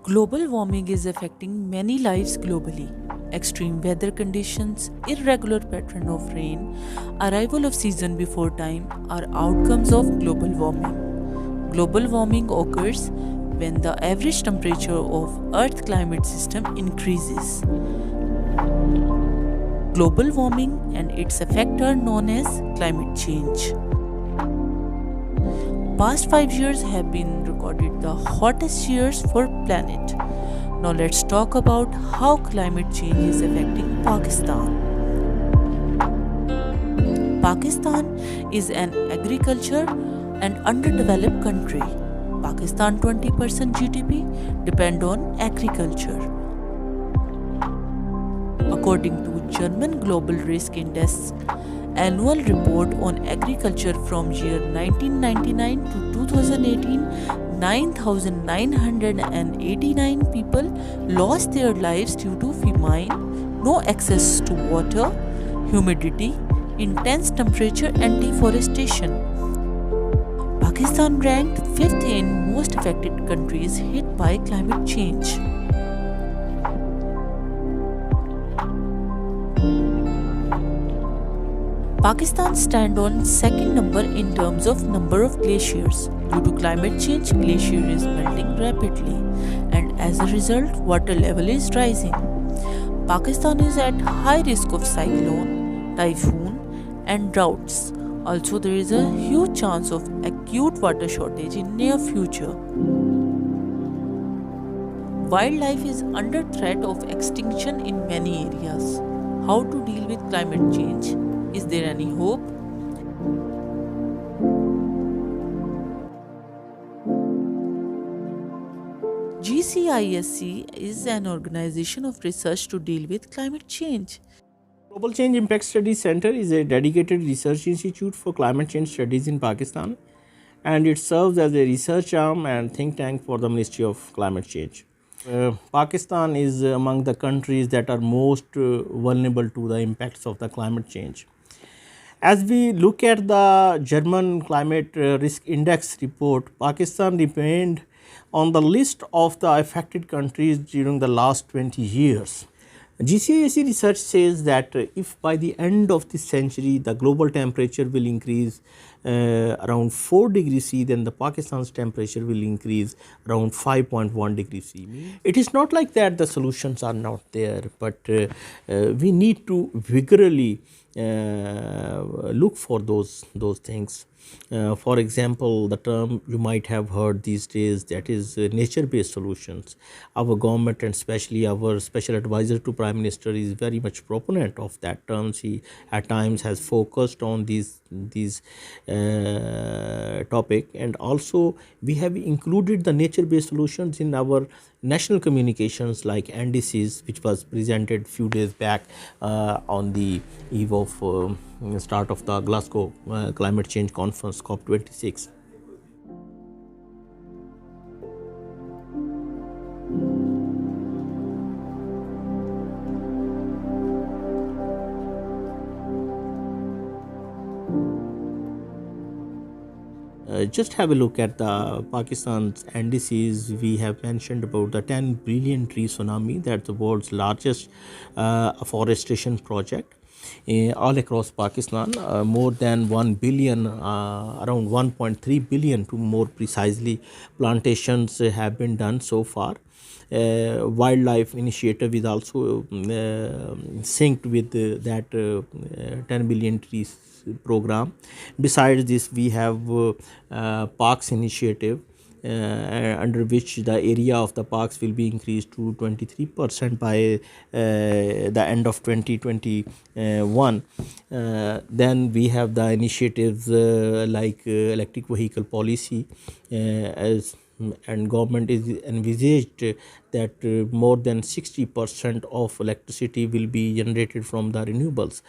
Global warming is affecting many lives globally. Extreme weather conditions, irregular pattern of rain, arrival of season before time are outcomes of global warming. Global warming occurs when the average temperature of Earth climate system increases. Global warming and its effects are known as climate change. Past 5 years have been recorded the hottest years for planet. Now let's talk about how climate change is affecting Pakistan. Pakistan is an agriculture and underdeveloped country. Pakistan 20% GDP depend on agriculture. According to German Global Risk Index annual report on agriculture from year 1999 to 2018, 9,989 people lost their lives due to famine, no access to water, humidity, intense temperature and deforestation. Pakistan ranked 5th in most affected countries hit by climate change. Pakistan stands on second number in terms of number of glaciers. Due to climate change, glacier is melting rapidly and as a result, water level is rising. Pakistan is at high risk of cyclone, typhoon and droughts. Also, there is a huge chance of acute water shortage in near future. Wildlife is under threat of extinction in many areas. How to deal with climate change? Is there any hope? GCISC is an organization of research to deal with climate change. Global Change Impact Studies Center is a dedicated research institute for climate change studies in Pakistan, and it serves as a research arm and think tank for the Ministry of Climate Change. Pakistan is among the countries that are most vulnerable to the impacts of the climate change. As we look at the German Climate Risk Index report, Pakistan remained on the list of the affected countries during the last 20 years. GCAC research says that if by the end of this century the global temperature will increase around 4 degrees C, then the Pakistan's temperature will increase around 5.1 degrees C. It is not like that the solutions are not there, but we need to vigorously look for those things. For example, the term you might have heard these days, that is nature-based solutions. Our government and especially our special advisor to Prime Minister is very much proponent of that term. He at times has focused on these topic, and also we have included the nature-based solutions in our national communications like NDCs, which was presented few days back on the eve of start of the Glasgow Climate Change Conference COP26. Just have a look at the Pakistan's NDCs. We have mentioned about the 10 billion tree tsunami, that's the world's largest afforestation project. All across Pakistan, more than 1 billion, around 1.3 billion to more precisely, plantations have been done so far. Wildlife initiative is also synced with that 10 billion trees program. Besides this, we have parks initiative, under which the area of the parks will be increased to 23% by the end of 2021. Then we have the initiatives like electric vehicle policy, as and government is envisaged that more than 60% of electricity will be generated from the renewables.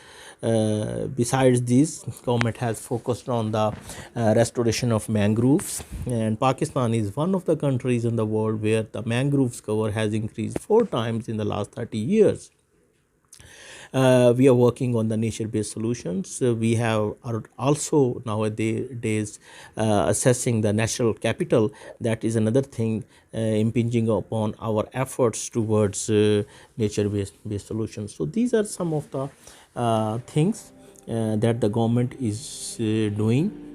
Besides this, government has focused on the restoration of mangroves, and Pakistan is one of the countries in the world where the mangroves cover has increased 4 times in the last 30 years. We are working on the nature-based solutions. We are also nowadays assessing the natural capital. That is another thing impinging upon our efforts towards nature-based solutions. So these are some of the things that the government is doing.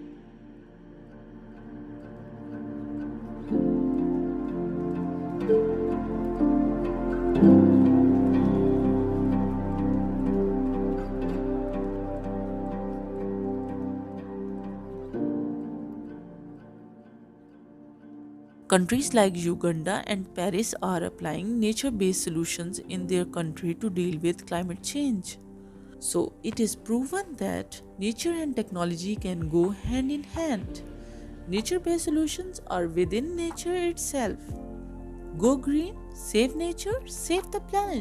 Countries like Uganda and Paris are applying nature based solutions in their country to deal with climate change. So, it is proven that nature and technology can go hand in hand. Nature based solutions are within nature itself. Go green, save nature, save the planet.